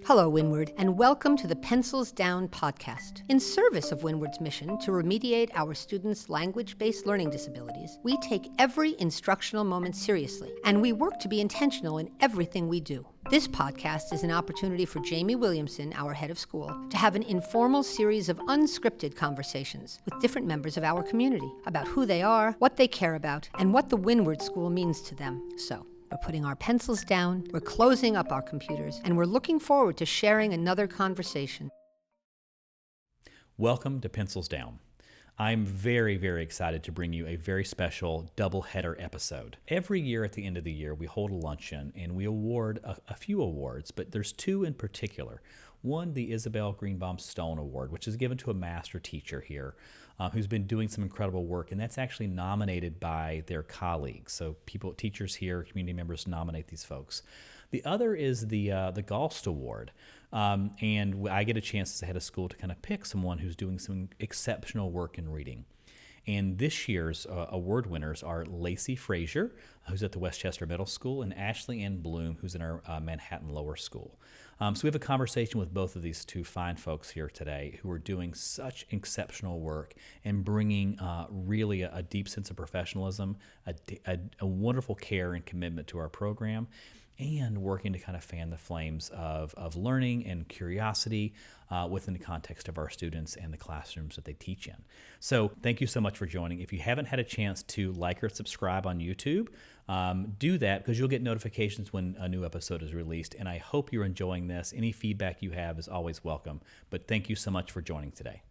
Hello, Windward, and welcome to the Pencils Down podcast. In service of Windward's mission to remediate our students' language-based learning disabilities, we take every instructional moment seriously, and we work to be intentional in everything we do. This podcast is an opportunity for Jamie Williamson, our head of school, to have an informal series of unscripted conversations with different members of our community about who they are, what they care about, and what the Windward School means to them. So, we're putting our pencils down, we're closing up our computers, and we're looking forward to sharing another conversation. Welcome to Pencils Down. I'm very, very excited to bring you a very special double-header episode. Every year at the end of the year, we hold a luncheon and we award a few awards, but there's two in particular. One, the Isabel Greenbaum Stone Award, which is given to a master teacher here who's been doing some incredible work, and that's actually nominated by their colleagues. So teachers here, community members nominate these folks. The other is the Galst Award, and I get a chance as a head of school to kind of pick someone who's doing some exceptional work in reading. And this year's award winners are Lacey Fraser, who's at the Westchester Middle School, and Ashley Ann Bloom, who's in our Manhattan Lower School. So we have a conversation with both of these two fine folks here today who are doing such exceptional work and bringing really a deep sense of professionalism, a wonderful care and commitment to our program, and working to kind of fan the flames of learning and curiosity within the context of our students and the classrooms that they teach in. So thank you so much for joining. If you haven't had a chance to like or subscribe on YouTube, do that because you'll get notifications when a new episode is released. And I hope you're enjoying this. Any feedback you have is always welcome. But thank you so much for joining today.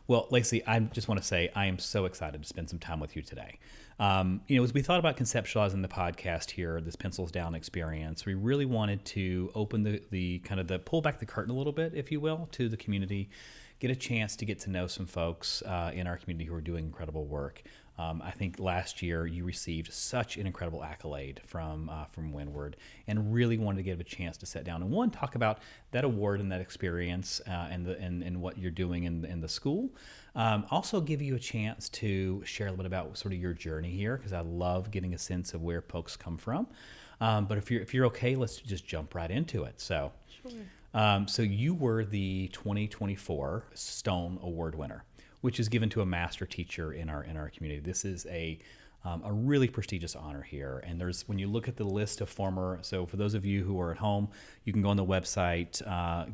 Well, Lacey, I just want to say I am so excited to spend some time with you today. As we thought about conceptualizing the podcast here, this Pencils Down experience, we really wanted to open the pull back the curtain a little bit, if you will, to the community, get a chance to get to know some folks in our community who are doing incredible work. I think last year you received such an incredible accolade from Windward, and really wanted to give a chance to sit down and talk about that award and that experience and what you're doing in the school. Also give you a chance to share a little bit about sort of your journey here, because I love getting a sense of where folks come from. But if you're okay, let's just jump right into it. So, sure. So you were the 2024 Stone Award winner, which is given to a master teacher in our community. This is a really prestigious honor here. And when you look at the list of so for those of you who are at home, you can go on the website,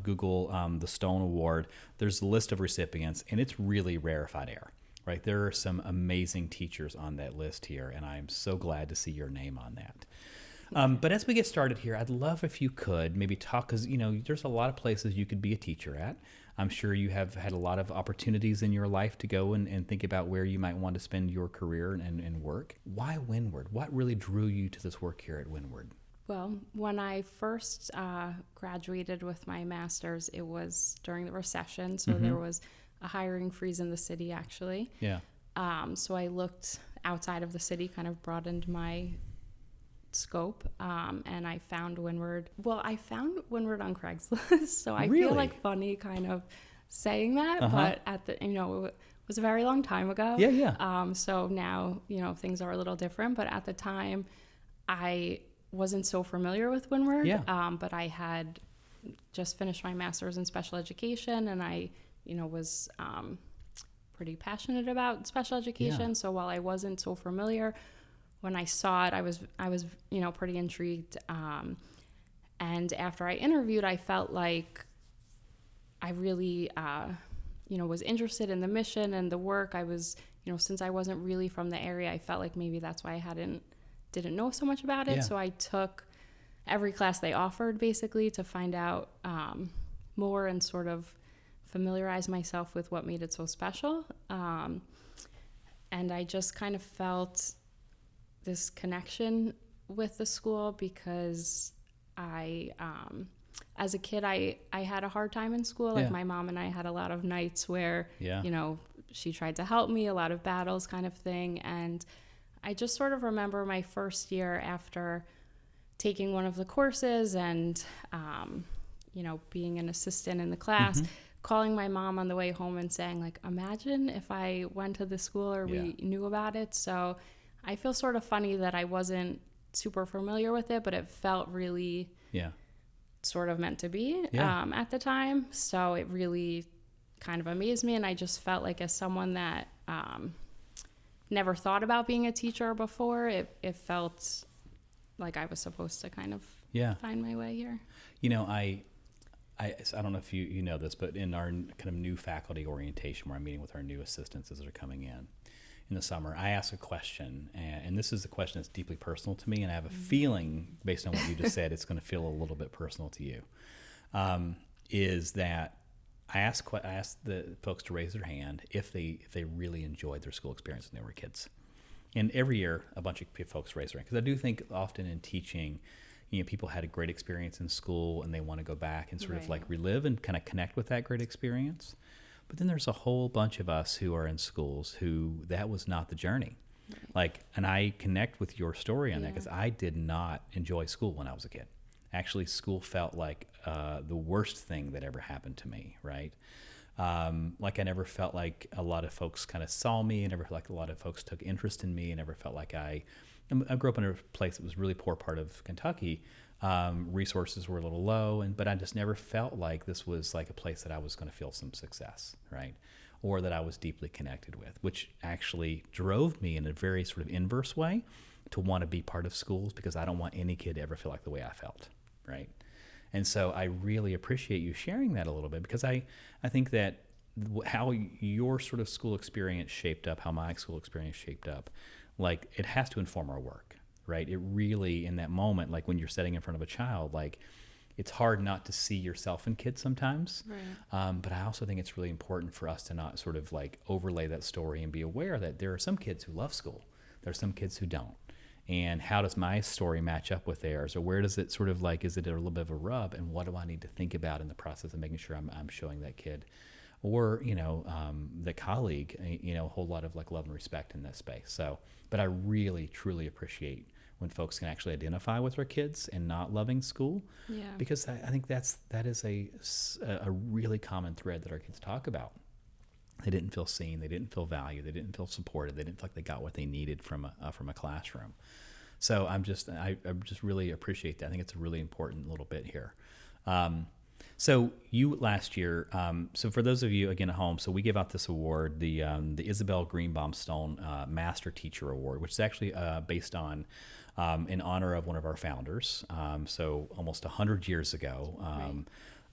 Google the Stone Award. There's a list of recipients, and it's really rarefied air, right? There are some amazing teachers on that list here, and I'm so glad to see your name on that. But as we get started here, I'd love if you could maybe talk, because there's a lot of places you could be a teacher at. I'm sure you have had a lot of opportunities in your life to go and think about where you might want to spend your career and work. Why Windward? What really drew you to this work here at Windward? Well, when I first graduated with my master's, it was during the recession, so there was a hiring freeze in the city, actually. Yeah. So I looked outside of the city, kind of broadened my scope, and I found Windward. Well, I found Windward on Craigslist, so I feel like funny kind of saying that, but at the it was a very long time ago. Yeah. So now things are a little different, but at the time I wasn't so familiar with Windward. Yeah. But I had just finished my master's in special education, and I was pretty passionate about special education. Yeah. So while I wasn't so familiar, when I saw it, I was pretty intrigued. And after I interviewed, I felt like I really, was interested in the mission and the work. I was, since I wasn't really from the area, I felt like maybe that's why I didn't know so much about it. Yeah. So I took every class they offered, basically, to find out more and sort of familiarize myself with what made it so special. And I just kind of felt this connection with the school because I, as a kid, I had a hard time in school. Like my mom and I had a lot of nights where, she tried to help me, a lot of battles kind of thing. And I just sort of remember my first year after taking one of the courses and, being an assistant in the class, calling my mom on the way home and saying, like, imagine if I went to the school or we knew about it. So I feel sort of funny that I wasn't super familiar with it, but it felt really sort of meant to be Yeah. at the time. So it really kind of amazed me. And I just felt like, as someone that never thought about being a teacher before, it felt like I was supposed to kind of find my way here. I don't know if you know this, but in our kind of new faculty orientation, where I'm meeting with our new assistants as they're coming in the summer, I ask a question, and this is a question that's deeply personal to me, and I have a feeling, based on what you just said, it's going to feel a little bit personal to you, is that I ask the folks to raise their hand if they really enjoyed their school experience when they were kids. And every year, a bunch of folks raise their hand, because I do think often in teaching, people had a great experience in school and they want to go back and sort of like relive and kind of connect with that great experience. But then there's a whole bunch of us who are in schools who that was not the journey. And I connect with your story on that, because I did not enjoy school when I was a kid. Actually, school felt like the worst thing that ever happened to me, right? I never felt like a lot of folks kind of saw me. I never felt like a lot of folks took interest in me. I never felt like I grew up in a place that was a really poor part of Kentucky. Resources were a little low, but I just never felt like this was like a place that I was going to feel some success, right? Or that I was deeply connected with, which actually drove me in a very sort of inverse way to want to be part of schools, because I don't want any kid to ever feel like the way I felt, right? And so I really appreciate you sharing that a little bit, because I think that how your sort of school experience shaped up, how my school experience shaped up, it has to inform our work, right? It really, in that moment, when you're sitting in front of a child, it's hard not to see yourself in kids sometimes. Right. But I also think it's really important for us to not sort of overlay that story and be aware that there are some kids who love school. There are some kids who don't. And how does my story match up with theirs? Or where does it sort of is it a little bit of a rub? And what do I need to think about in the process of making sure I'm showing that kid or, the colleague, a whole lot of love and respect in that space. So, but I really, truly appreciate when folks can actually identify with their kids and not loving school. Yeah. Because I think that is a really common thread that our kids talk about. They didn't feel seen. They didn't feel valued. They didn't feel supported. They didn't feel like they got what they needed from a classroom. So I just really appreciate that. I think it's a really important little bit here. So you last year, so for those of you again at home, so we give out this award, the Isabel Greenbaum Stone Master Teacher Award, which is actually based on in honor of one of our founders. So almost 100 years ago.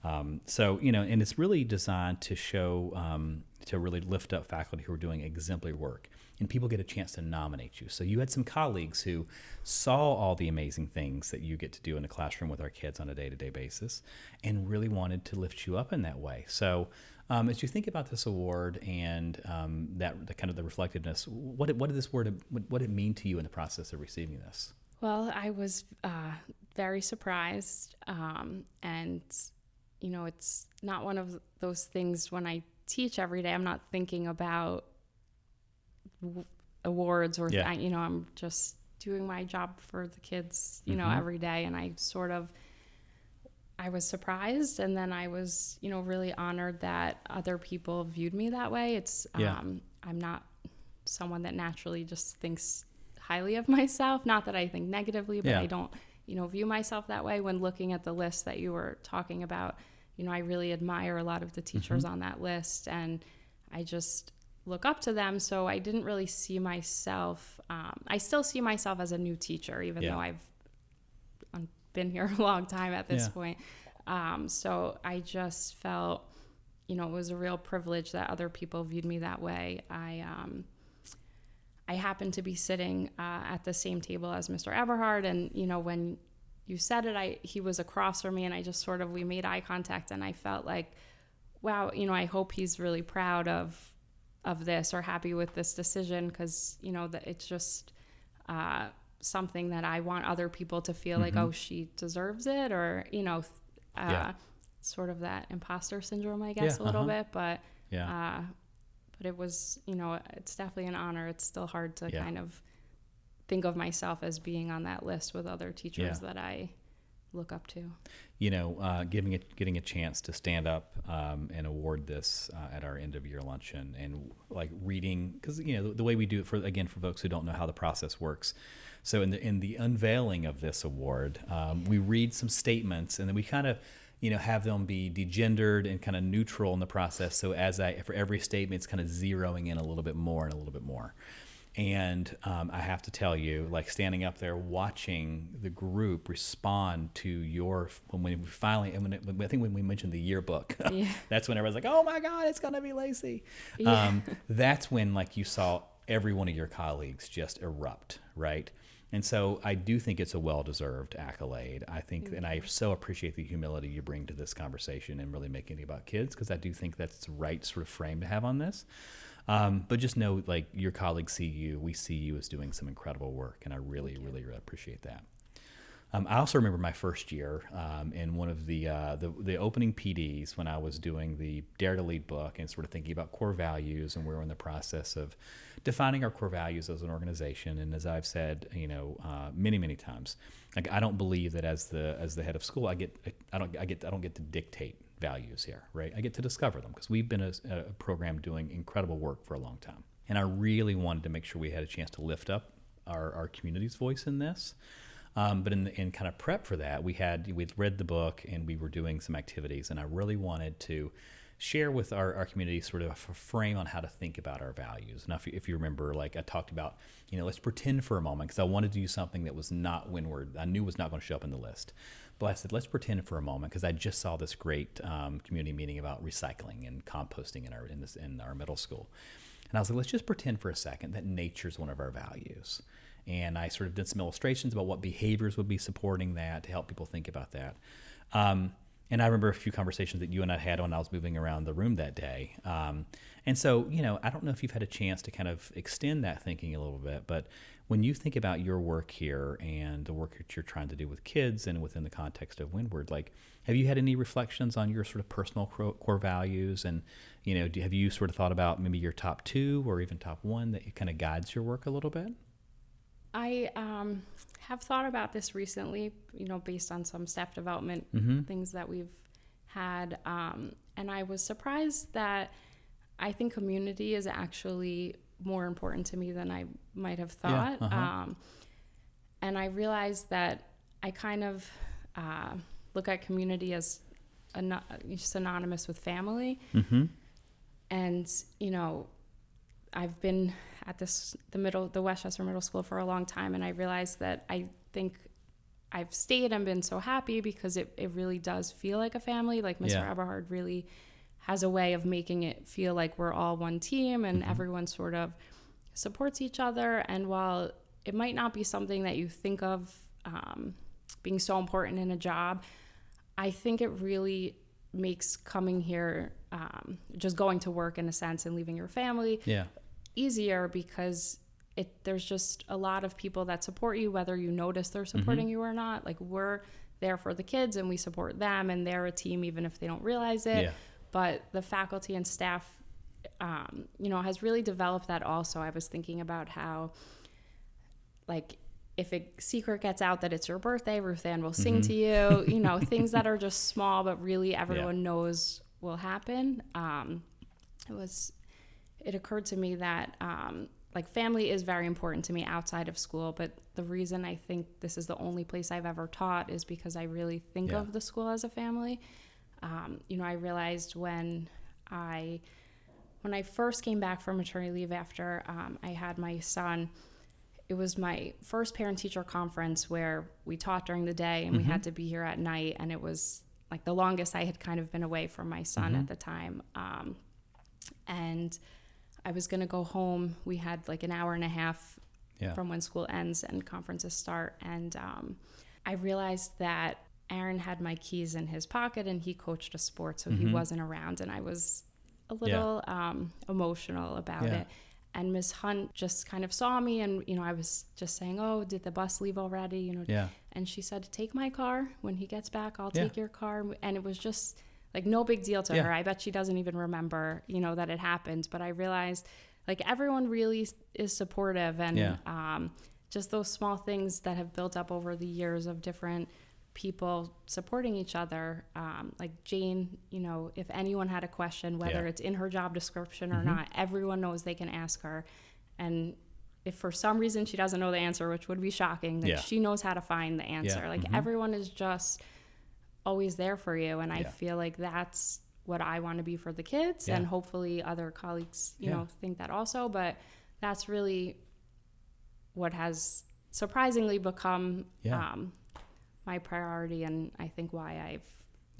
Right. So and it's really designed to show to really lift up faculty who are doing exemplary work, and people get a chance to nominate you. So you had some colleagues who saw all the amazing things that you get to do in the classroom with our kids on a day-to-day basis and really wanted to lift you up in that way. So as you think about this award and the kind of the reflectiveness, what did this award, what did it mean to you in the process of receiving this? Well, I was very surprised, and it's not one of those things when I teach every day. I'm not thinking about awards or I'm just doing my job for the kids every day, and I was surprised, and then I was really honored that other people viewed me that way. It's I'm not someone that naturally just thinks highly of myself, not that I think negatively, but I don't view myself that way. When looking at the list that you were talking about, I really admire a lot of the teachers on that list, and I just look up to them. So I didn't really see myself. I still see myself as a new teacher, even though I've been here a long time at this point. So I just felt, it was a real privilege that other people viewed me that way. I happened to be sitting at the same table as Mr. Eberhard, and when you said it, he was across from me, and I just we made eye contact, and I felt like, wow, I hope he's really proud of this or happy with this decision, because that it's just something that I want other people to feel like, oh, she deserves it, or sort of that imposter syndrome, I guess, a little bit, but it was, it's definitely an honor. It's still hard to kind of think of myself as being on that list with other teachers that I look up to. getting a chance to stand up and award this at our end of year luncheon, and like reading, because the way we do it for folks who don't know how the process works. So in the unveiling of this award, we read some statements, and then we kind of have them be degendered and kind of neutral in the process. So for every statement, it's kind of zeroing in a little bit more and a little bit more. And I have to tell you, like standing up there watching the group respond to when we mentioned the yearbook, that's when everyone's like, oh my God, it's going to be Lacey. Yeah. That's when like you saw every one of your colleagues just erupt, right? And so I do think it's a well-deserved accolade. I think, and I so appreciate the humility you bring to this conversation and really making it about kids, because I do think that's the right sort of frame to have on this. But just know, like, your colleagues see you, we see you as doing some incredible work, and I really, really, really appreciate that. I also remember my first year in one of the opening PDs when I was doing the Dare to Lead book and sort of thinking about core values, and we were in the process of defining our core values as an organization. And as I've said, many, many times, like, I don't believe that as the head of school, I don't get to dictate values here, right? I get to discover them, because we've been a program doing incredible work for a long time. And I really wanted to make sure we had a chance to lift up our community's voice in this. But in kind of prep for that, we'd read the book and we were doing some activities, and I really wanted to share with our community sort of a frame on how to think about our values. Now, if you remember, like I talked about, let's pretend for a moment, because I wanted to do something that was not Windward. I knew was not going to show up in the list. But I said, let's pretend for a moment, because I just saw this great community meeting about recycling and composting in our middle school. And I was like, let's just pretend for a second that nature is one of our values. And I sort of did some illustrations about what behaviors would be supporting that to help people think about that. And I remember a few conversations that you and I had when I was moving around the room that day. And so, I don't know if you've had a chance to kind of extend that thinking a little bit, but when you think about your work here and the work that you're trying to do with kids and within the context of Windward, like, have you had any reflections on your sort of personal core values? And, have you sort of thought about maybe your top 2 or even top 1 that kind of guides your work a little bit? I have thought about this recently, based on some staff development things that we've had. And I was surprised that I think community is actually more important to me than I might have thought. Yeah, and I realized that I kind of look at community as synonymous with family. Mm-hmm. And, I've been at the Westchester Middle School for a long time, and I realized that I think I've stayed and been so happy because it really does feel like a family. Like Mr. Eberhard really has a way of making it feel like we're all one team, and everyone sort of supports each other. And while it might not be something that you think of being so important in a job, I think it really makes coming here, just going to work in a sense and leaving your family easier, because there's just a lot of people that support you, whether you notice they're supporting you or not. Like, we're there for the kids and we support them, and they're a team even if they don't realize it. Yeah. But the faculty and staff, has really developed that also. I was thinking about how, like, if a secret gets out that it's your birthday, Ruth Ann will sing to you, things that are just small, but really everyone knows will happen. It occurred to me that, family is very important to me outside of school, but the reason I think this is the only place I've ever taught is because I really think of the school as a family. I realized when I first came back from maternity leave after I had my son, it was my first parent-teacher conference where we taught during the day and we had to be here at night, and it was like the longest I had kind of been away from my son at the time. And I was going to go home. We had like an hour and a half from when school ends and conferences start. And I realized that Aaron had my keys in his pocket and he coached a sport, so he wasn't around. And I was a little emotional about it. And Ms. Hunt just kind of saw me, and, I was just saying, oh, did the bus leave already? And she said, take my car. When he gets back, I'll take your car. And it was just like no big deal to her. I bet she doesn't even remember, that it happened. But I realized, like, everyone really is supportive, and just those small things that have built up over the years of different people supporting each other. Like Jane, you know, if anyone had a question, whether it's in her job description or not, everyone knows they can ask her. And if for some reason she doesn't know the answer, which would be shocking, then she knows how to find the answer. Like everyone is just always there for you. And I feel like that's what I want to be for the kids, and hopefully other colleagues, you know, think that also. But that's really what has surprisingly become my priority, and I think why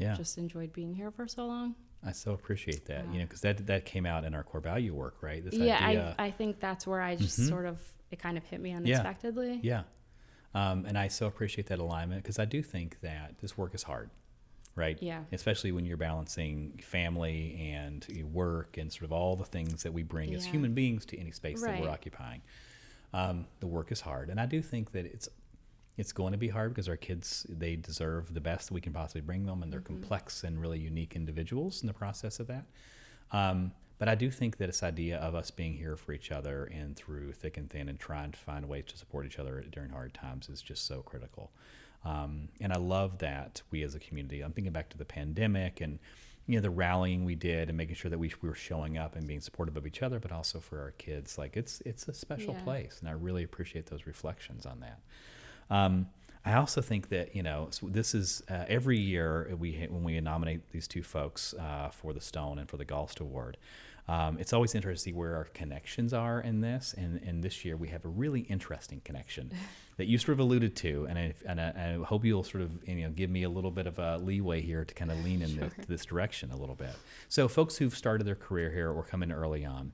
I've just enjoyed being here for so long. I so appreciate that, you know, because that came out in our core value work, right? This idea. I think that's where I just sort of, it kind of hit me unexpectedly. And I so appreciate that alignment, because I do think that this work is hard, right? Yeah. Especially when you're balancing family and work and sort of all the things that we bring as human beings to any space that we're occupying. The work is hard. And I do think that it's going to be hard, because our kids, they deserve the best that we can possibly bring them, and they're complex and really unique individuals in the process of that. But I do think that this idea of us being here for each other and through thick and thin and trying to find ways to support each other during hard times is just so critical. And I love that we as a community, I'm thinking back to the pandemic and, you know, the rallying we did and making sure that we were showing up and being supportive of each other, but also for our kids. Like it's a special place, and I really appreciate those reflections on that. I also think that, you know, so this is every year when we nominate these two folks for the Stone and for the Galst Award, it's always interesting to see where our connections are in this. And this year we have a really interesting connection that you sort of alluded to, and I hope you'll sort of, you know, give me a little bit of a leeway here to kind of lean in this direction a little bit. So folks who've started their career here or come in early on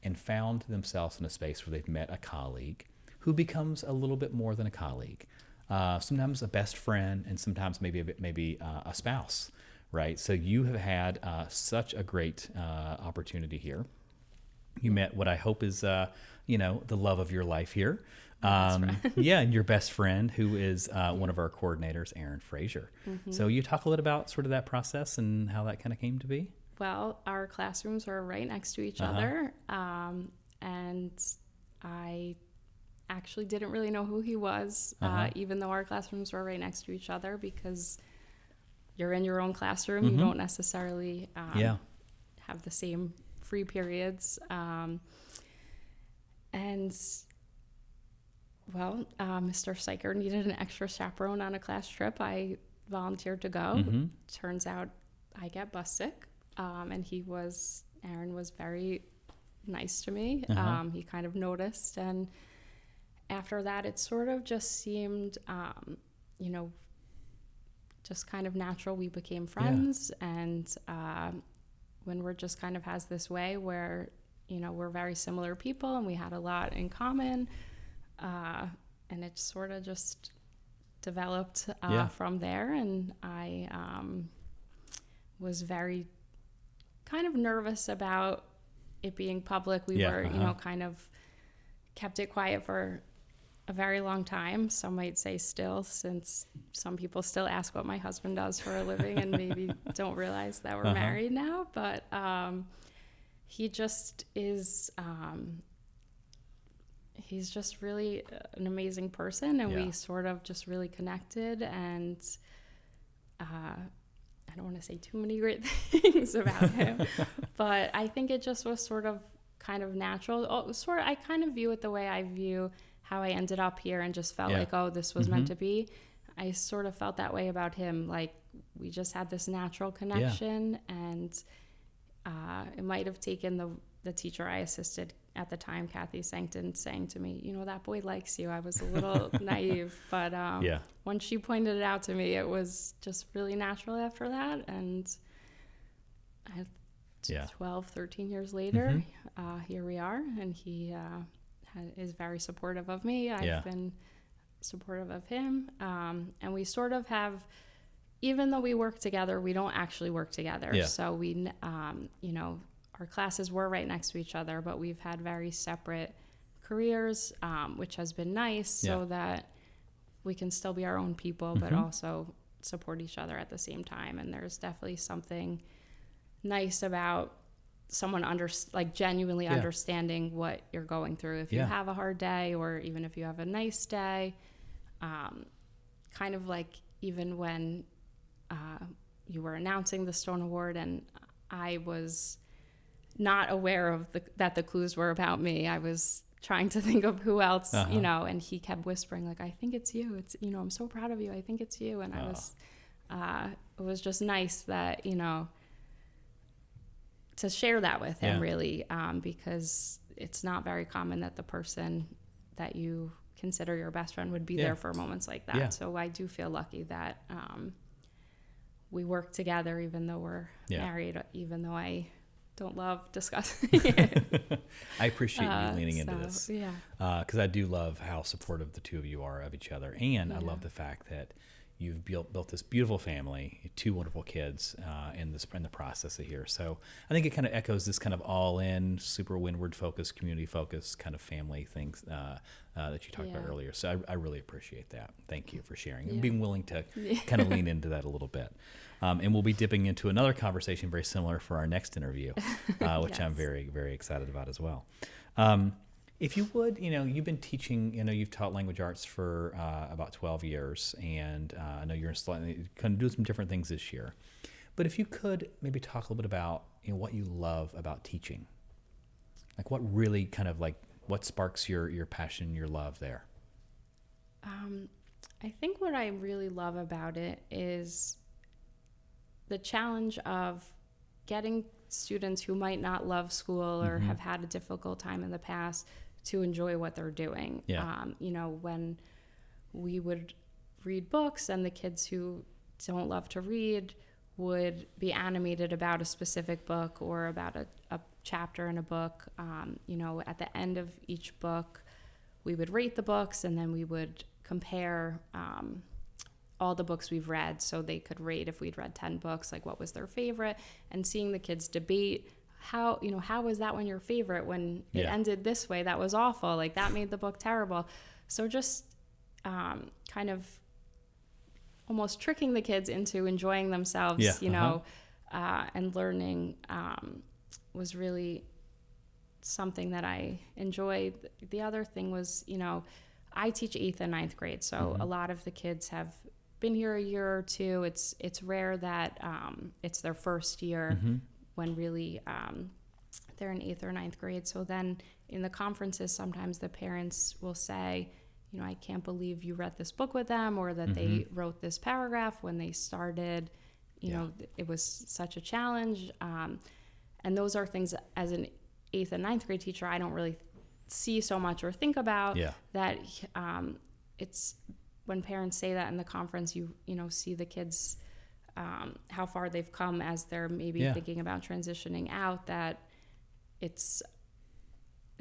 and found themselves in a space where they've met a colleague who becomes a little bit more than a colleague, sometimes a best friend, and sometimes maybe a spouse, right? So you have had such a great opportunity here. You met what I hope is, you know, the love of your life here. And your best friend, who is one of our coordinators, Lacey Fraser. So you talk a little about sort of that process and how that kind of came to be? Well, our classrooms were right next to each other, and I actually didn't really know who he was, even though our classrooms were right next to each other, because you're in your own classroom. You don't necessarily have the same free periods. Mr. Syker needed an extra chaperone on a class trip. I volunteered to go. Turns out I get bus sick, and Aaron was very nice to me. He kind of noticed, and after that, it sort of just seemed, you know, just kind of natural. We became friends, and Windward just kind of has this way where, you know, we're very similar people, and we had a lot in common, and it sort of just developed from there. And I was very kind of nervous about it being public. We were, you know, kind of kept it quiet for a very long time. Some might say still, since some people still ask what my husband does for a living and maybe don't realize that we're married now. But he just is, he's just really an amazing person, and we sort of just really connected. And I don't want to say too many great things about him, but I think it just was sort of kind of natural. I kind of view it the way I view how I ended up here, and just felt like, oh, this was meant to be. I sort of felt that way about him. Like, we just had this natural connection, and it might have taken the teacher I assisted at the time, Kathy Sankton, saying to me, you know, that boy likes you. I was a little naive, but when she pointed it out to me, it was just really natural after that. And 12, 13 years later, here we are, and he is very supportive of me. I've been supportive of him, and we sort of have, even though we work together, we don't actually work together. So we, you know, our classes were right next to each other, but we've had very separate careers, which has been nice, so that we can still be our own people, but also support each other at the same time. And there's definitely something nice about someone genuinely understanding what you're going through. If you have a hard day, or even if you have a nice day, kind of like even when you were announcing the Stone Award and I was not aware of that the clues were about me. I was trying to think of who else, you know, and he kept whispering, like, I think it's you. It's, you know, I'm so proud of you. I think it's you. And it was just nice that, you know, to share that with him, really, because it's not very common that the person that you consider your best friend would be there for moments like that. So I do feel lucky that we work together, even though we're married, even though I don't love discussing it. I appreciate you leaning into this. Because I do love how supportive the two of you are of each other. And I love the fact that you've built this beautiful family, 2 wonderful kids in the process of here. So I think it kind of echoes this kind of all-in, super Windward focused, community focused kind of family things that you talked about earlier. So I really appreciate that. Thank you for sharing and being willing to kind of lean into that a little bit. And we'll be dipping into another conversation very similar for our next interview, which I'm very, very excited about as well. If you would, you know, you've been teaching, you know, you've taught language arts for about 12 years, and I know you're kind of doing some different things this year. But if you could maybe talk a little bit about, you know, what you love about teaching, like what really kind of like, what sparks your passion, your love there? I think what I really love about it is the challenge of getting students who might not love school or have had a difficult time in the past to enjoy what they're doing. You know, when we would read books and the kids who don't love to read would be animated about a specific book or about a chapter in a book, you know, at the end of each book, we would rate the books and then we would compare all the books we've read, so they could rate if we'd read 10 books, like what was their favorite, and seeing the kids debate how was that one your favorite when it ended this way, that was awful, like that made the book terrible. So just kind of almost tricking the kids into enjoying themselves, you know, and learning was really something that I enjoyed. The other thing was, you know, I teach 8th and 9th grade, so a lot of the kids have been here a year or two. It's rare that it's their first year when really they're in 8th or 9th grade. So then in the conferences, sometimes the parents will say, you know, I can't believe you read this book with them, or that they wrote this paragraph when they started. You know, it was such a challenge. And those are things as an 8th and 9th grade teacher, I don't really see so much or think about that. It's when parents say that in the conference, you know, see the kids, how far they've come as they're maybe thinking about transitioning out, that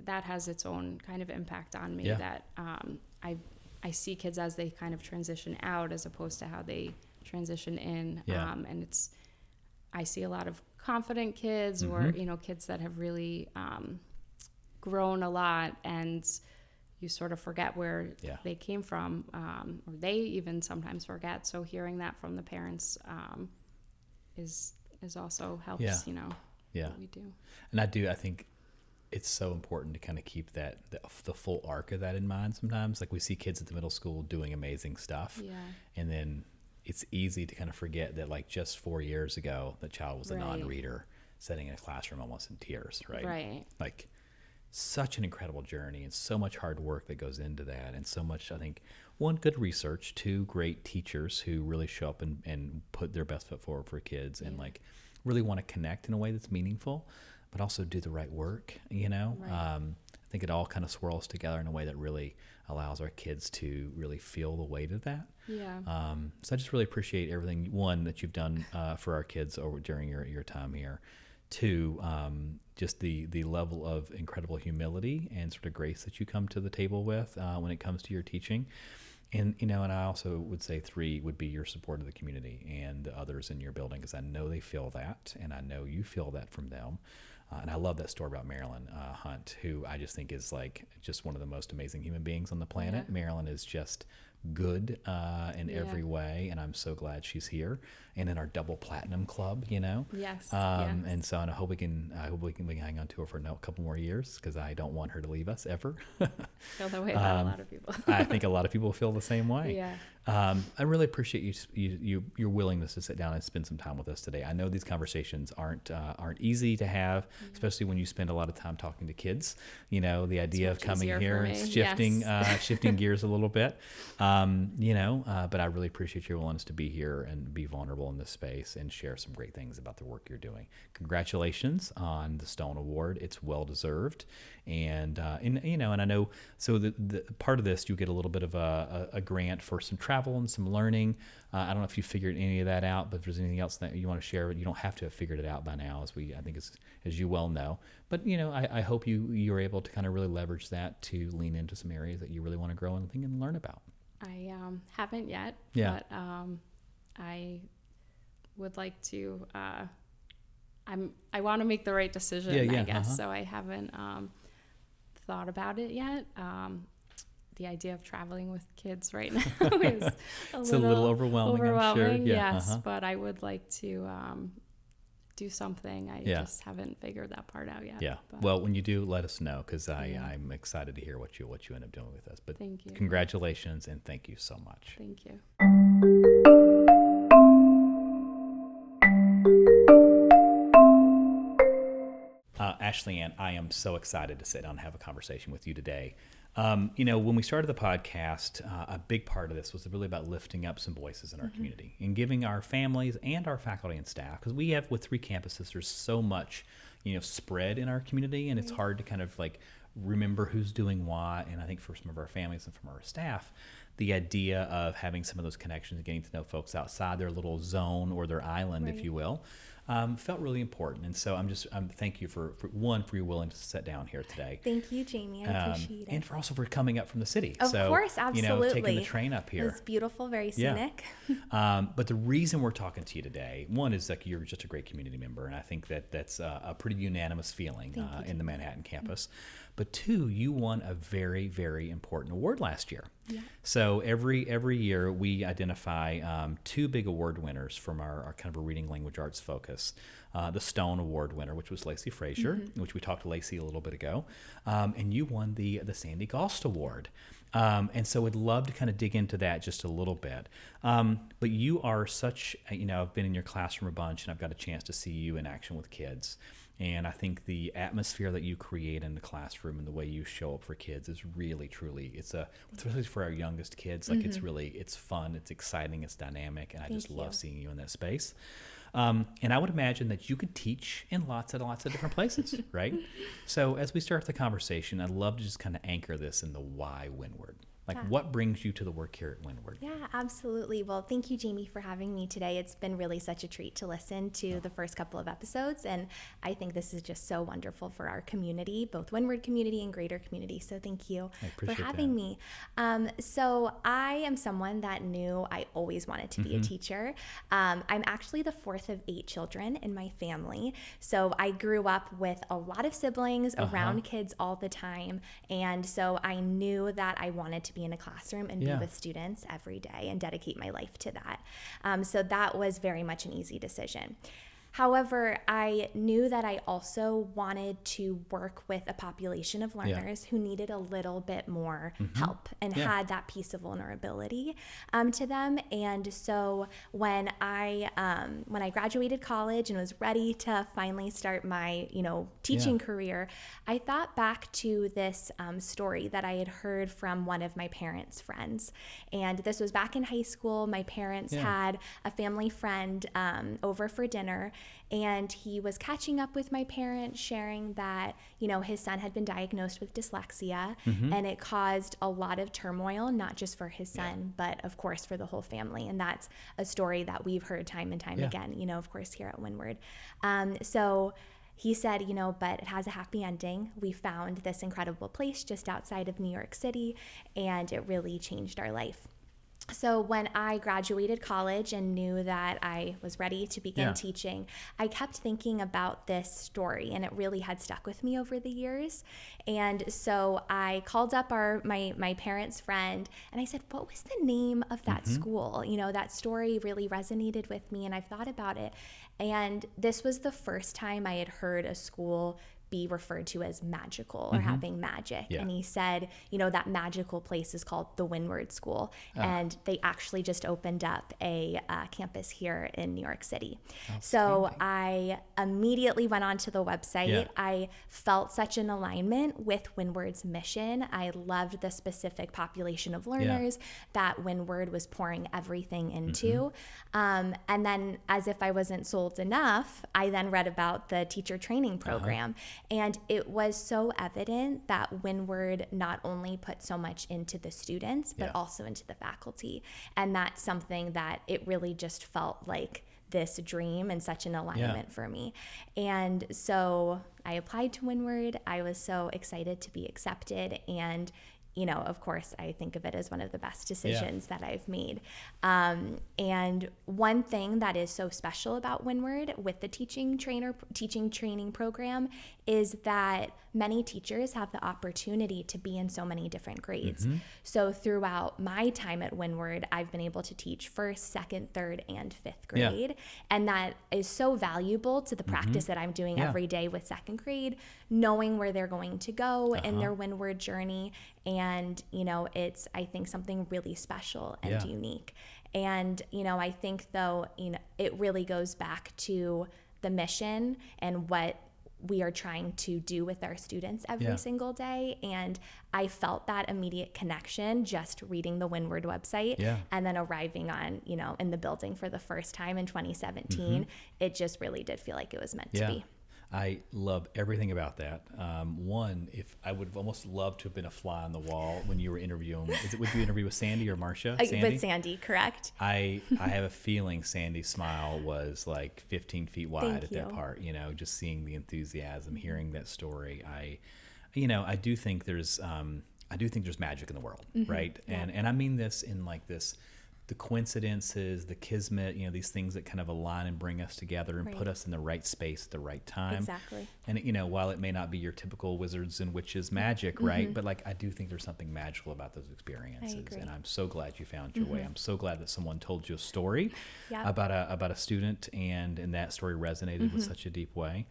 has its own kind of impact on me, that I see kids as they kind of transition out as opposed to how they transition in. And I see a lot of confident kids or, you know, kids that have really grown a lot, and you sort of forget where they came from, or they even sometimes forget. So hearing that from the parents is also helps, you know, what we do. And I think it's so important to kind of keep the full arc of that in mind sometimes. Like we see kids at the middle school doing amazing stuff, and then it's easy to kind of forget that like just 4 years ago, the child was a non-reader sitting in a classroom almost in tears, right? Like such an incredible journey and so much hard work that goes into that, and so much, I think, 1, good research, 2, great teachers who really show up and put their best foot forward for kids and like really want to connect in a way that's meaningful, but also do the right work, you know? I think it all kind of swirls together in a way that really allows our kids to really feel the weight of that. So I just really appreciate everything, 1, that you've done for our kids during your time here. 2, just the level of incredible humility and sort of grace that you come to the table with when it comes to your teaching. And, you know, and I also would say 3 would be your support of the community and the others in your building, because I know they feel that, and I know you feel that from them. And I love that story about Marilyn Hunt, who I just think is like just one of the most amazing human beings on the planet. Marilyn is just good in every way, and I'm so glad she's here and in our double platinum club. Yes. And so, and I hope we can hang on to her for a couple more years, because I don't want her to leave us ever. Feel the way about a lot of people. I think a lot of people feel the same way. Yeah. I really appreciate your willingness to sit down and spend some time with us today. I know these conversations aren't easy to have, especially when you spend a lot of time talking to kids. The idea of coming here and shifting gears a little bit. But I really appreciate your willingness to be here and be vulnerable in this space and share some great things about the work you're doing. Congratulations on the Stone Award. It's well deserved. And I know, so the part of this, you get a little bit of a grant for some travel and some learning. I don't know if you figured any of that out, but if there's anything else that you want to share, you don't have to have figured it out by now, as you well know. But I hope you're able to kind of really leverage that to lean into some areas that you really want to grow and think and learn about. I haven't yet, but I would like to. I want to make the right decision, I guess. So I haven't thought about it yet. The idea of traveling with kids right now is it's a little overwhelming, I'm sure. Yes, but I would like to do something. I just haven't figured that part out yet. Yeah. But well, when you do, let us know, because I'm excited to hear what you end up doing with us. But thank you. Congratulations, and thank you so much. Thank you. Ashley Ann, I am so excited to sit down and have a conversation with you today. When we started the podcast, a big part of this was really about lifting up some voices in our community and giving our families and our faculty and staff, because we have, with 3 campuses, there's so much, spread in our community, and it's hard to kind of like remember who's doing what. And I think for some of our families and from our staff, the idea of having some of those connections and getting to know folks outside their little zone or their island, if you will, felt really important. And so thank you for your willingness to sit down here today. Thank you, Jamie. I appreciate it. And for coming up from the city. Of course, absolutely. Taking the train up here. It's beautiful, very scenic. But the reason we're talking to you today, one, is like you're just a great community member, and I think that's a pretty unanimous feeling in the Manhattan campus. But 2, you won a very, very important award last year. Yeah. So every year we identify 2 big award winners from our kind of a reading language arts focus. The Stone Award winner, which was Lacey Fraser, which we talked to Lacey a little bit ago, and you won the Sandi Galst Award. And so I'd love to kind of dig into that just a little bit. But you are such, I've been in your classroom a bunch, and I've got a chance to see you in action with kids. And I think the atmosphere that you create in the classroom and the way you show up for kids is really, truly, especially for our youngest kids, like it's fun, it's exciting, it's dynamic, and I just love seeing you in that space. And I would imagine that you could teach in lots and lots of different places, right? So as we start the conversation, I'd love to just kind of anchor this in the why Windward. What brings you to the work here at Windward? Yeah, absolutely. Well, thank you, Jamie, for having me today. It's been really such a treat to listen to the first couple of episodes, and I think this is just so wonderful for our community, both Windward community and greater community. So thank you for having me. So I am someone that knew I always wanted to be a teacher. I'm actually the 4th of 8 children in my family. So I grew up with a lot of siblings around kids all the time. And so I knew that I wanted to be in a classroom and be with students every day and dedicate my life to that. So that was very much an easy decision. However, I knew that I also wanted to work with a population of learners who needed a little bit more help and had that piece of vulnerability to them. And so when I graduated college and was ready to finally start my teaching career, I thought back to this story that I had heard from one of my parents' friends. And this was back in high school. My parents had a family friend over for dinner, and he was catching up with my parents, sharing that, his son had been diagnosed with dyslexia, and it caused a lot of turmoil, not just for his son, but of course for the whole family. And that's a story that we've heard time and time again, of course, here at Windward. So he said, but it has a happy ending. We found this incredible place just outside of New York City, and it really changed our life. So when I graduated college and knew that I was ready to begin teaching, I kept thinking about this story, and it really had stuck with me over the years. And so I called up my parents' friend, and I said, what was the name of that school? You know, that story really resonated with me, and I've thought about it. And this was the first time I had heard a school be referred to as magical or having magic. And he said, you know, that magical place is called the Windward School. And they actually just opened up a campus here in New York City. So I immediately went onto the website. I felt such an alignment with Windward's mission. I loved the specific population of learners that Windward was pouring everything into. And then, as if I wasn't sold enough, I then read about the teacher training program. And it was so evident that Windward not only put so much into the students, but also into the faculty. And that's something that it really just felt like this dream and such an alignment for me. And so I applied to Windward. I was so excited to be accepted. And you know, of course, I think of it as one of the best decisions that I've made. And one thing that is so special about Windward with the teaching training program is that many teachers have the opportunity to be in so many different grades. So throughout my time at Windward, I've been able to teach first, second, third, and fifth grade. And that is so valuable to the practice that I'm doing every day with second grade, knowing where they're going to go in their Windward journey. And, you know, it's, I think, something really special and unique. And, you know, I think, though, you know, it really goes back to the mission and what we are trying to do with our students every single day. And I felt that immediate connection just reading the Windward website and then arriving on, you know, in the building for the first time in 2017. It just really did feel like it was meant to be. I love everything about that. One, if I would have almost loved to have been a fly on the wall when you were interviewing. Would you interview with Sandi or Marcia? With Sandi, correct. I have a feeling Sandi's smile was like 15 feet wide that part. You know, just seeing the enthusiasm, hearing that story. I do think there's magic in the world, right? And I mean this in like this. The coincidences, the kismet, you know, these things that kind of align and bring us together and put us in the right space at the right time. Exactly. And, you know, while it may not be your typical wizards and witches magic, right? But like, I do think there's something magical about those experiences. I agree. And I'm so glad you found your way. I'm so glad that someone told you a story about a student and that story resonated with such a deep way.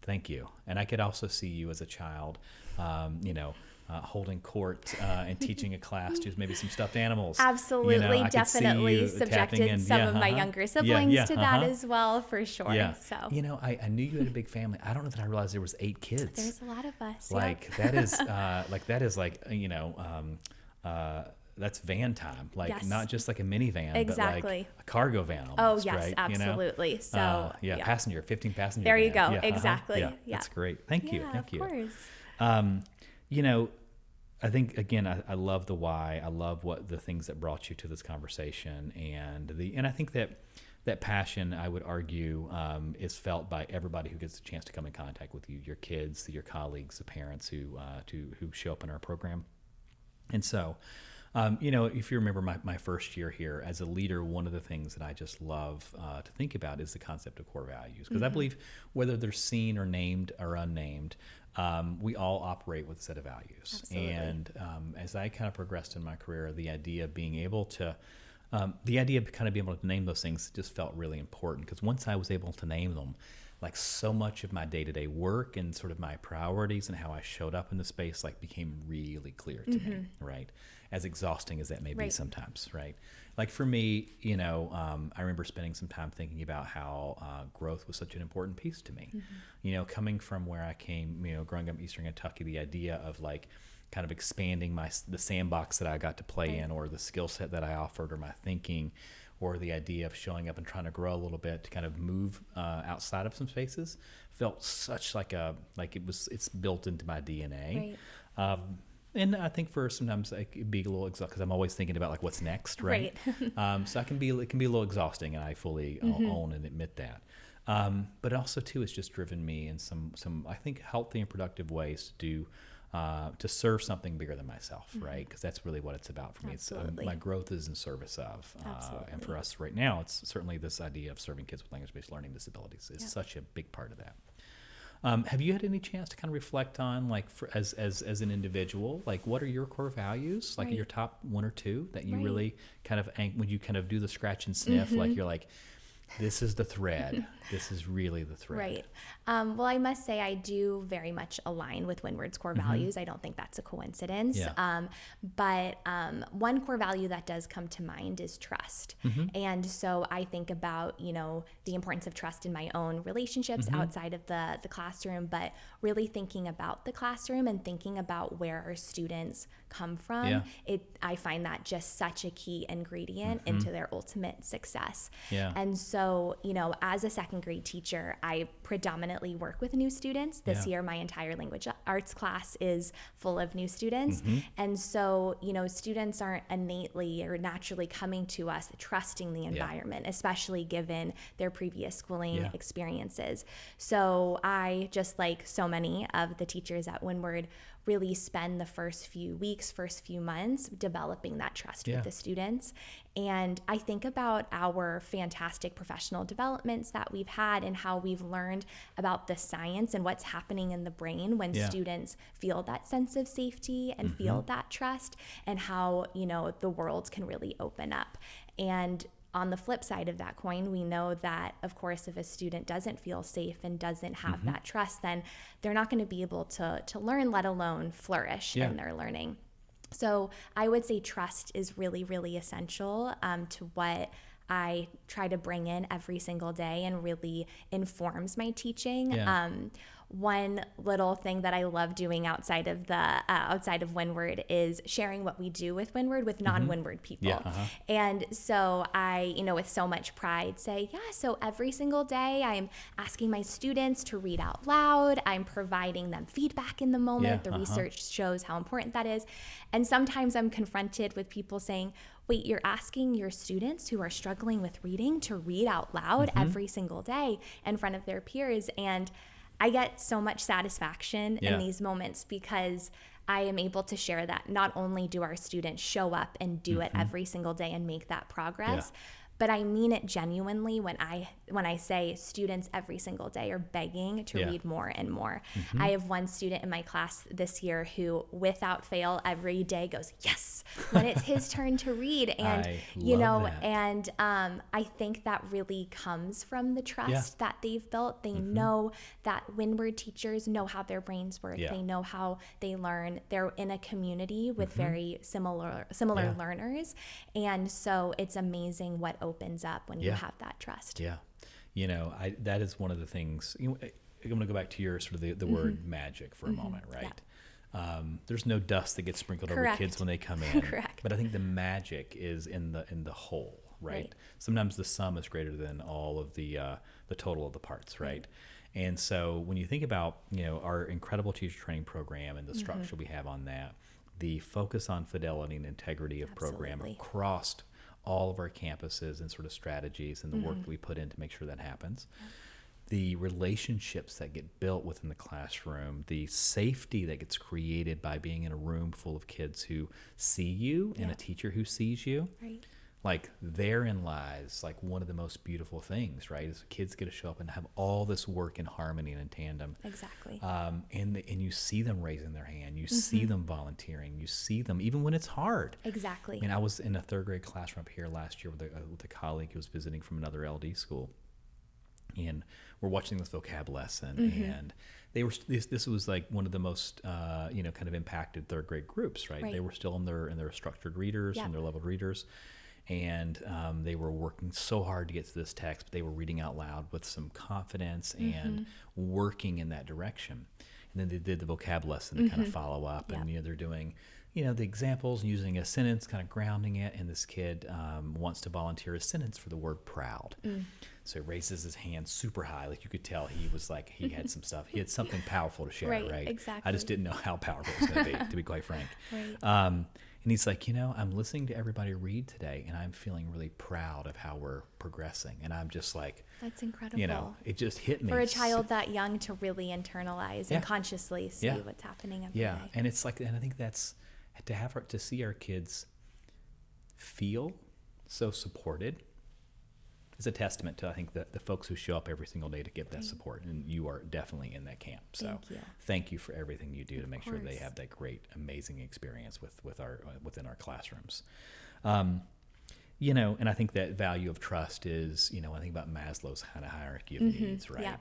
Thank you. And I could also see you as a child, holding court and teaching a class to maybe some stuffed animals. Absolutely, you know, definitely subjected some of my younger siblings to that as well, for sure. So, you know, I knew you had a big family. I don't know that I realized there was 8 kids. There's a lot of us. Like that is that's van time, like not just like a minivan, but like a cargo van almost, yes, right? absolutely. You know? So passenger, 15 passenger. There you van. go. Exactly. That's great. Thank you. Thank you. Of course. You know, I think again, I love the why. I love what the things that brought you to this conversation, and I think that passion, I would argue, is felt by everybody who gets a chance to come in contact with you, your kids, your colleagues, the parents who show up in our program, and so. You know, if you remember my first year here as a leader, one of the things that I just love to think about is the concept of core values. Because I believe whether they're seen or named or unnamed, we all operate with a set of values. Absolutely. And as I kind of progressed in my career, the idea of being able to kind of being able to name those things just felt really important. Because once I was able to name them, like so much of my day-to-day work and sort of my priorities and how I showed up in the space like became really clear to me, right? As exhausting as that may be sometimes, right? Like for me, you know, I remember spending some time thinking about how growth was such an important piece to me. You know, coming from where I came, you know, growing up in Eastern Kentucky, the idea of like kind of expanding the sandbox that I got to play in, or the skill set that I offered, or my thinking, or the idea of showing up and trying to grow a little bit to kind of move outside of some spaces felt such it's built into my DNA. Right. And I think for sometimes it could be a little exhausting because I'm always thinking about like what's next, right? So it can be a little exhausting, and I fully own and admit that. But also too, it's just driven me in some I think healthy and productive ways to do to serve something bigger than myself, right? Because that's really what it's about for me. Absolutely. It's my growth is in service of. Absolutely. And for us right now, it's certainly this idea of serving kids with language-based learning disabilities is such a big part of that. Have you had any chance to kind of reflect on, like, as an individual, like, what are your core values, like your top one or two that you really kind of, when you kind of do the scratch and sniff, like you're like, this is the thread. This is really the thread. Right. Well, I must say I do very much align with Windward's core values. I don't think that's a coincidence. Yeah. But one core value that does come to mind is trust. And so I think about, the importance of trust in my own relationships outside of the classroom, but really thinking about the classroom and thinking about where our students come from. Yeah. I find that just such a key ingredient into their ultimate success. Yeah. And so, as a second grade teacher, I predominantly work with new students. This year, my entire language arts class is full of new students. And so, students aren't innately or naturally coming to us trusting the environment, especially given their previous schooling experiences. So I, just like so many of the teachers at Windward, really spend the first few weeks, first few months developing that trust with the students. And I think about our fantastic professional developments that we've had and how we've learned about the science and what's happening in the brain when students feel that sense of safety and feel that trust, and how, the world can really open up. And on the flip side of that coin, we know that, of course, if a student doesn't feel safe and doesn't have that trust, then they're not going to be able to learn, let alone flourish in their learning. So I would say trust is really, really essential to what I try to bring in every single day and really informs my teaching. One little thing that I love doing outside of Windward is sharing what we do with Windward with non-Windward people. And so I, with so much pride say, so every single day I'm asking my students to read out loud. I'm providing them feedback in the moment. The research shows how important that is. And sometimes I'm confronted with people saying, wait, you're asking your students who are struggling with reading to read out loud every single day in front of their peers. And I get so much satisfaction in these moments because I am able to share that not only do our students show up and do it every single day and make that progress, but I mean it genuinely when I say students every single day are begging to read more and more. I have one student in my class this year who, without fail, every day goes, yes, when it's his turn to read. And, I think that really comes from the trust that they've built. They know that Windward teachers know how their brains work. They know how they learn. They're in a community with very similar learners. And so it's amazing what opens up when you have that trust. That is one of the things. I'm going to go back to your sort of the word magic for a moment, right? There's no dust that gets sprinkled over kids when they come in. But I think the magic is in the whole, right? Sometimes the sum is greater than all of the total of the parts, right? And so when you think about our incredible teacher training program and the structure we have on that, the focus on fidelity and integrity of program across all of our campuses and sort of strategies and the work that we put in to make sure that happens. The relationships that get built within the classroom, the safety that gets created by being in a room full of kids who see you and a teacher who sees you. Like, therein lies like one of the most beautiful things, right? Is kids get to show up and have all this work in harmony and in tandem. And you see them raising their hand. You see them volunteering. You see them even when it's hard. I mean, I was in a third grade classroom up here last year with a colleague who was visiting from another LD school, and we're watching this vocab lesson, and they were this was like one of the most kind of impacted third grade groups, right? They were still in their structured readers and their leveled readers. And they were working so hard to get to this text, but they were reading out loud with some confidence and working in that direction. And then they did the vocab lesson to kind of follow up. And they're doing the examples and using a sentence, kind of grounding it. And this kid wants to volunteer a sentence for the word proud. So he raises his hand super high. Like, you could tell he was like, he had some stuff. He had something powerful to share, right? I just didn't know how powerful it was going to be, to be quite frank. And he's like, I'm listening to everybody read today, and I'm feeling really proud of how we're progressing. And I'm just like, that's incredible. It just hit me. For a child that young to really internalize and consciously see what's happening every day. And it's like, and I think that's to see our kids feel so supported is a testament to, I think, the folks who show up every single day to give that support. And you are definitely in that camp. So thank you for everything you do to make sure they have that great, amazing experience within our classrooms. And I think that value of trust is, I think about Maslow's kind of hierarchy of needs, right? Yeah.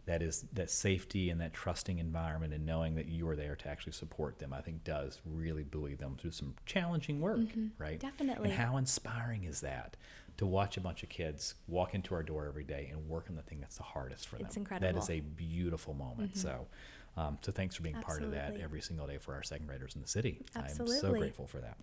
That is that safety and that trusting environment, and knowing that you are there to actually support them, I think does really buoy them through some challenging work, right? Definitely. And how inspiring is that to watch a bunch of kids walk into our door every day and work on the thing that's the hardest for them. It's incredible. That is a beautiful moment. So thanks for being part of that every single day for our second graders in the city. Absolutely. I'm so grateful for that.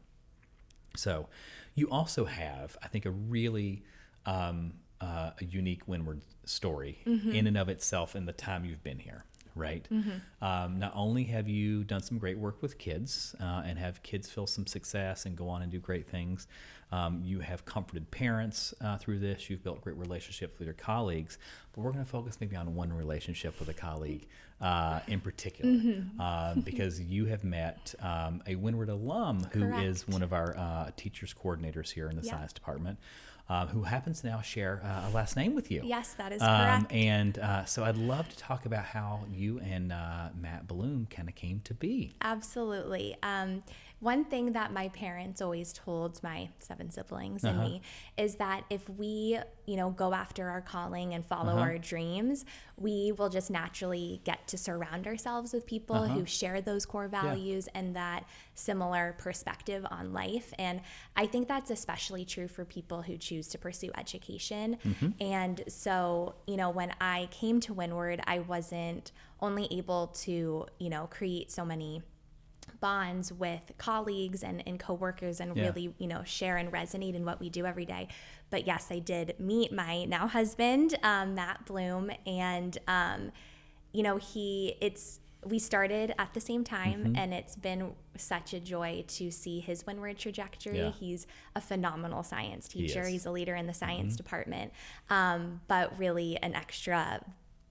So you also have, I think, a really a unique Windward story in and of itself in the time you've been here, right? Not only have you done some great work with kids and have kids feel some success and go on and do great things, you have comforted parents through this, you've built great relationships with your colleagues, but we're going to focus maybe on one relationship with a colleague in particular, because you have met a Windward alum who is one of our teachers coordinators here in the science department, who happens to now share a last name with you. Yes, that is correct. And so I'd love to talk about how you and Matt Bloom kind of came to be. Absolutely. One thing that my parents always told my 7 siblings and me is that if we, go after our calling and follow our dreams, we will just naturally get to surround ourselves with people who share those core values and that similar perspective on life. And I think that's especially true for people who choose to pursue education. And so, when I came to Windward, I wasn't only able to, create so many bonds with colleagues and coworkers and really, share and resonate in what we do every day. But yes, I did meet my now husband, Matt Bloom, and, we started at the same time, and it's been such a joy to see his Windward trajectory. Yeah. He's a phenomenal science teacher. He's a leader in the science department, but really an extra,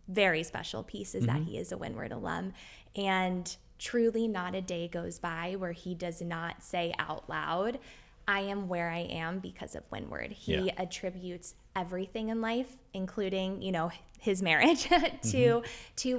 very special piece is that he is a Windward alum. And truly not a day goes by where he does not say out loud, I am where I am because of Windward. He attributes everything in life, including, his marriage to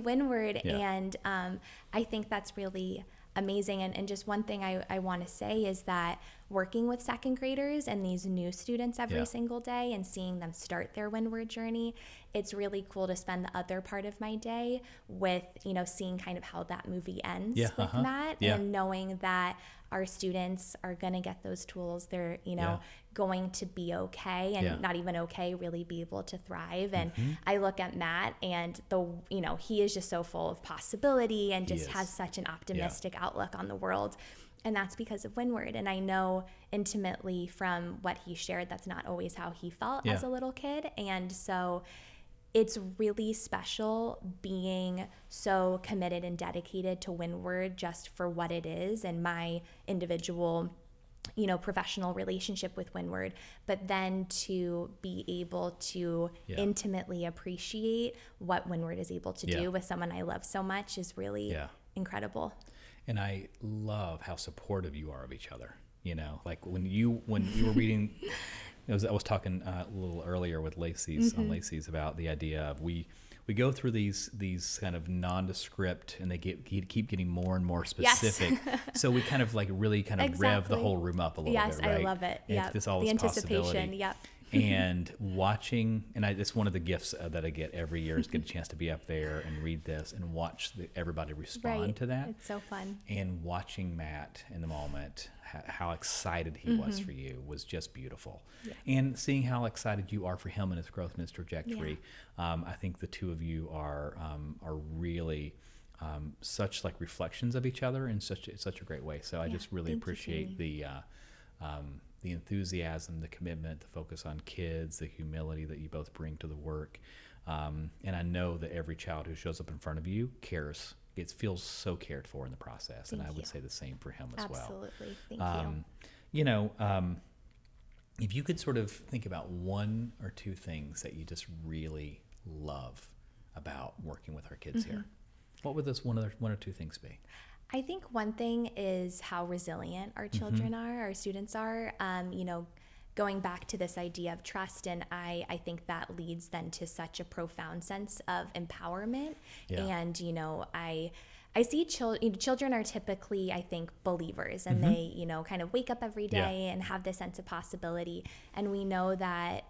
Windward. And I think that's really amazing. And just one thing I want to say is that working with second graders and these new students every single day and seeing them start their Windward journey, it's really cool to spend the other part of my day with, seeing kind of how that movie ends with Matt and knowing that our students are going to get those tools. They're, going to be okay and not even okay, really be able to thrive. And I look at Matt and he is just so full of possibility and just has such an optimistic outlook on the world. And that's because of Windward. And I know intimately from what he shared, that's not always how he felt as a little kid. And so it's really special being so committed and dedicated to Windward just for what it is and my individual, professional relationship with Windward, but then to be able to intimately appreciate what Windward is able to do with someone I love so much is really incredible. And I love how supportive you are of each other. Like when you were reading, I was talking a little earlier with Lacey's about the idea of we go through these kind of nondescript, and they keep getting more and more specific. Yes. So we kind of really rev the whole room up a little bit, right? Yes, I love it. Yeah, the anticipation. Yep. And watching, and it's one of the gifts that I get every year is get a chance to be up there and read this and watch everybody respond to that. It's so fun. And watching Matt in the moment, how excited he was for you was just beautiful. Yeah. And seeing how excited you are for him and his growth and his trajectory, I think the two of you are really such reflections of each other in such a great way. So I just really appreciate the enthusiasm, the commitment, the focus on kids, the humility that you both bring to the work. And I know that every child who shows up in front of you cares it feels so cared for in the process. Thank and I would you. say the same for him as well. Absolutely. Thank you. You know, if you could sort of think about one or two things that you just really love about working with our kids here, what would those one or two things be? I think one thing is how resilient our children are, our students are. You know, going back to this idea of trust, and I think that leads then to such a profound sense of empowerment. Yeah. And, you know, I see children are typically, I think, believers, and they, you know, kind of wake up every day and have this sense of possibility. And we know that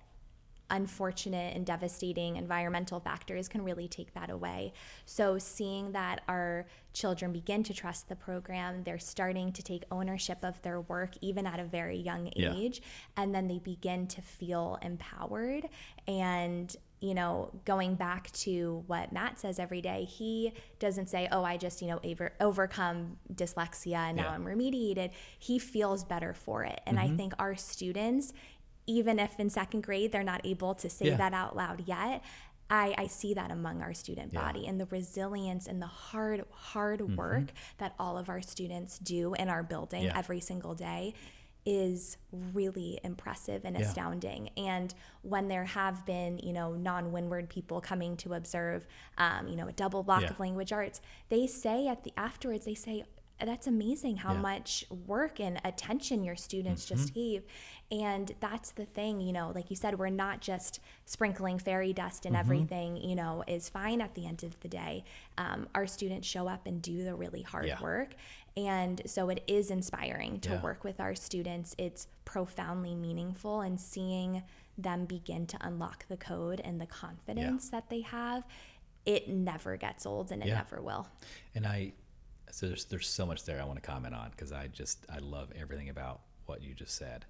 unfortunate and devastating environmental factors can really take that away. So seeing that our children begin to trust the program, they're starting to take ownership of their work even at a very young age, and then they begin to feel empowered. And you know, going back to what Matt says every day, he doesn't say, oh, I just, you know, overcome dyslexia and now I'm remediated. He feels better for it. And I think our students, even if in second grade they're not able to say that out loud yet, I see that among our student body, and the resilience and the hard work that all of our students do in our building every single day is really impressive and astounding. And when there have been, you know, non-Windward people coming to observe, you know, a double block of language arts, they say afterwards, they say, that's amazing how much work and attention your students just gave. And that's the thing, you know, like you said, we're not just sprinkling fairy dust and everything, you know, is fine at the end of the day. Our students show up and do the really hard work. And so it is inspiring to work with our students. It's profoundly meaningful, and seeing them begin to unlock the code and the confidence that they have, it never gets old, and it never will. And so there's so much there I want to comment on, because I love everything about what you just said.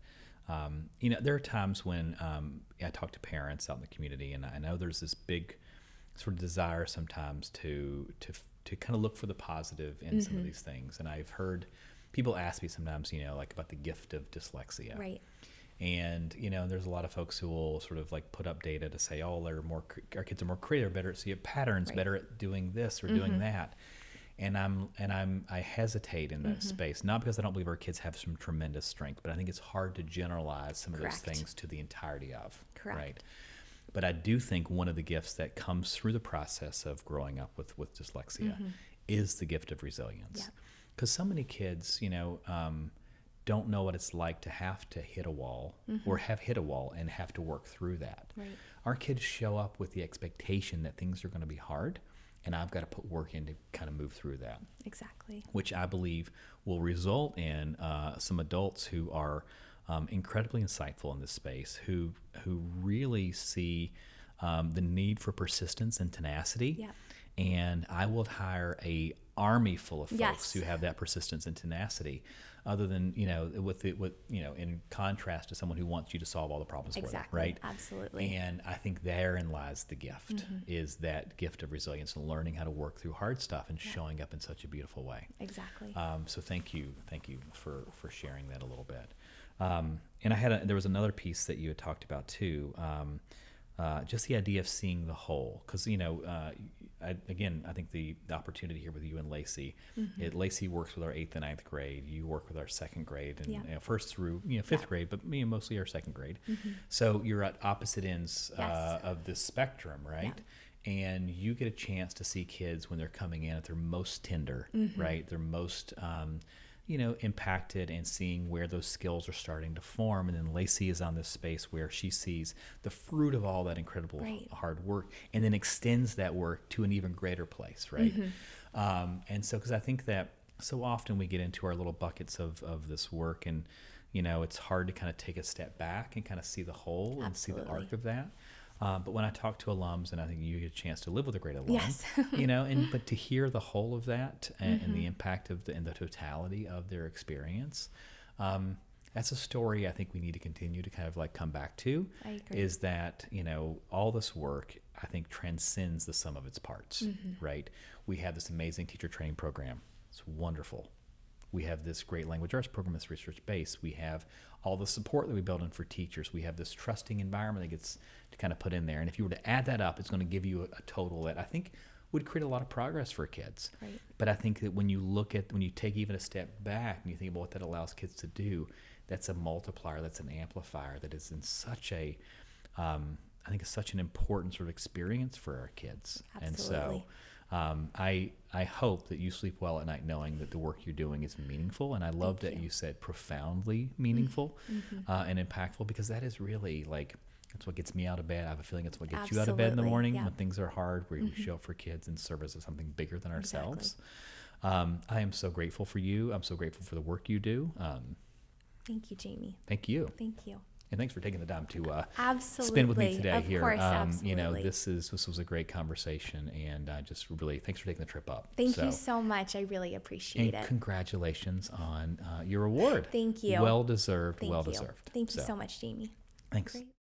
You know, there are times when I talk to parents out in the community, and I know there's this big sort of desire sometimes to kind of look for the positive in some of these things. And I've heard people ask me sometimes, you know, like about the gift of dyslexia. Right. And, you know, there's a lot of folks who will sort of like put up data to say, oh, our kids are more creative, better at seeing patterns, better at doing this or doing that. And I hesitate in that space, not because I don't believe our kids have some tremendous strength, but I think it's hard to generalize some of those things to the entirety of. Correct. Right. But I do think one of the gifts that comes through the process of growing up with dyslexia is the gift of resilience. Because so many kids, you know, don't know what it's like to have to hit a wall or have hit a wall and have to work through that. Right. Our kids show up with the expectation that things are going to be hard, and I've got to put work in to kind of move through that. Exactly. Which I believe will result in some adults who are incredibly insightful in this space, who really see the need for persistence and tenacity. Yeah. And I will hire a army full of folks who have that persistence and tenacity, other than, you know, with you know, in contrast to someone who wants you to solve all the problems for them, right? Absolutely. And I think therein lies the gift, is that gift of resilience and learning how to work through hard stuff and showing up in such a beautiful way. Exactly. So thank you for sharing that a little bit. And there was another piece that you had talked about too, just the idea of seeing the whole, because, you know, I think the opportunity here with you and Lacey, Lacey works with our 8th and 9th grade. You work with our 2nd grade, and you know, first through 5th grade, but mostly our 2nd grade. So you're at opposite ends of this spectrum, right? Yeah. And you get a chance to see kids when they're coming in at their most tender, right? They're most you know, impacted, and seeing where those skills are starting to form. And then Lacey is on this space where she sees the fruit of all that incredible hard work, and then extends that work to an even greater place, right? And so, because I think that so often we get into our little buckets of this work, and, you know, it's hard to kind of take a step back and kind of see the whole and see the arc of that. But when I talk to alums, and I think you get a chance to live with a great alum, you know, but to hear the whole of that and the impact of and the totality of their experience, that's a story I think we need to continue to kind of like come back to. I agree. Is that, you know, all this work, I think, transcends the sum of its parts, right? We have this amazing teacher training program. It's wonderful. We have this great language arts program that's research-based. We have all the support that we build in for teachers. We have this trusting environment that gets to kind of put in there. And if you were to add that up, it's going to give you a total that I think would create a lot of progress for kids. Right. But I think that when you take even a step back and you think about what that allows kids to do, that's a multiplier, that's an amplifier that is in such a, I think it's such an important sort of experience for our kids. Absolutely. And so I hope that you sleep well at night knowing that the work you're doing is meaningful. And I love that you said profoundly meaningful and impactful, because that is really like, that's what gets me out of bed. I have a feeling it's what gets you out of bed in the morning when things are hard, where we show up for kids in service of something bigger than ourselves. I am so grateful for you. I'm so grateful for the work you do. Thank you, Jamie. Thank you. Thank you. And thanks for taking the time to absolutely. spend with me today of here. Course, absolutely. This was a great conversation, and I just really thanks for taking the trip up. Thank you so much. I really appreciate it. Congratulations on your award. Thank you. Well deserved. Thank well you. deserved. Thank you so much, Jamie. Thanks. Great.